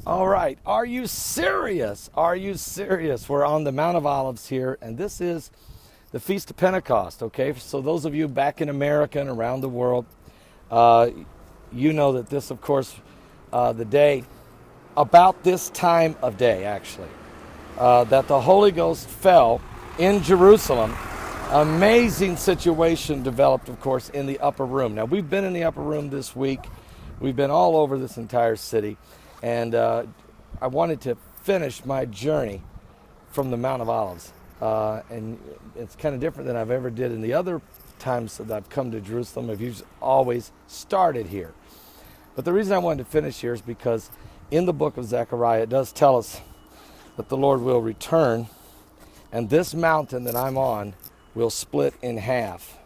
All right, are you serious? Are you serious? We're on the Mount of Olives here, and this is the Feast of Pentecost, okay? So those of you back in America and around the world, you know that this, of course, the day, about this time of day, actually, that the Holy Ghost fell in Jerusalem. Amazing situation developed, of course, in the upper room. Now, we've been in the upper room this week. We've been all over this entire city. And I wanted to finish my journey from the Mount of Olives. And it's kind of different than I've ever did in the other times that I've come to Jerusalem. I've always started here. But the reason I wanted to finish here is because in the book of Zechariah, it does tell us that the Lord will return, and this mountain that I'm on will split in half.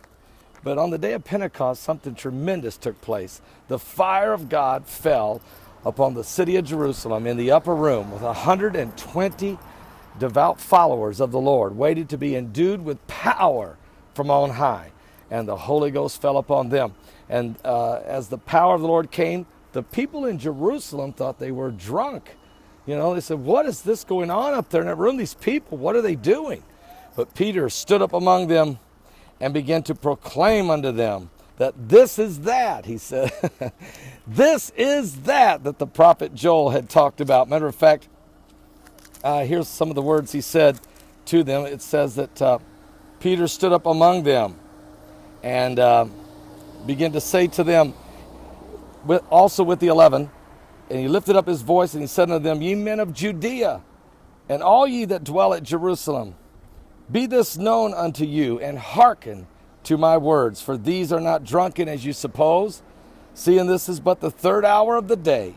But on the day of Pentecost, something tremendous took place. The fire of God fell upon the city of Jerusalem in the upper room with 120 devout followers of the Lord, waited to be endued with power from on high. And the Holy Ghost fell upon them. And as the power of the Lord came, the people in Jerusalem thought they were drunk. You know, they said, what is this going on up there in that room? These people, what are they doing? But Peter stood up among them and began to proclaim unto them that this is that, he said. This is that the prophet Joel had talked about. Matter of fact, here's some of the words he said to them. It says that Peter stood up among them and began to say to them, also with the 11, and he lifted up his voice and he said unto them, Ye men of Judea, and all ye that dwell at Jerusalem, be this known unto you, and hearken to my words, for these are not drunken as you suppose, seeing this is but the third hour of the day.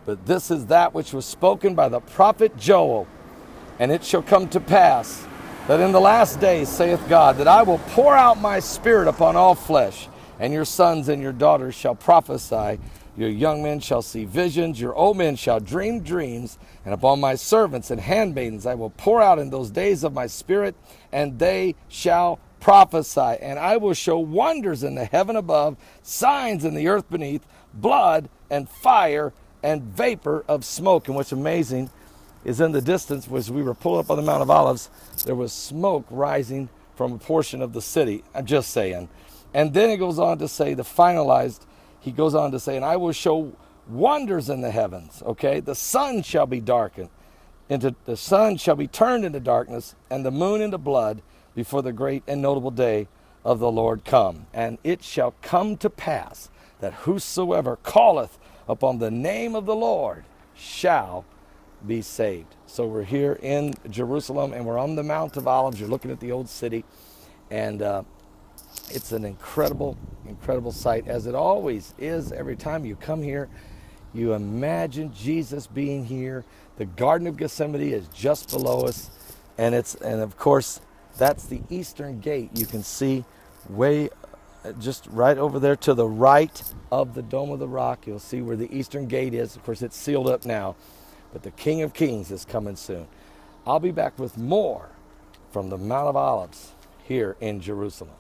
But this is that which was spoken by the prophet Joel. And it shall come to pass that in the last days, saith God, that I will pour out my spirit upon all flesh, and your sons and your daughters shall prophesy, your young men shall see visions, your old men shall dream dreams, and upon my servants and handmaidens I will pour out in those days of my spirit, and they shall prophesy. And I will show wonders in the heaven above, signs in the earth beneath, blood and fire and vapor of smoke. And what's amazing is in the distance, as we were pulling up on the Mount of Olives, there was smoke rising from a portion of the city. I'm just saying. And then it goes on to say, he goes on to say, and I will show wonders in the heavens, okay? The sun shall be darkened, the sun shall be turned into darkness, and the moon into blood, before the great and notable day of the Lord come. And it shall come to pass that whosoever calleth upon the name of the Lord shall be saved. So we're here in Jerusalem, and we're on the Mount of Olives. You're looking at the old city, and it's an incredible, incredible sight, as it always is. Every time you come here, you imagine Jesus being here. The Garden of Gethsemane is just below us, and of course, that's the eastern gate. You can see way just right over there to the right of the Dome of the Rock. You'll see where the eastern gate is. Of course, it's sealed up now, but the King of Kings is coming soon. I'll be back with more from the Mount of Olives here in Jerusalem.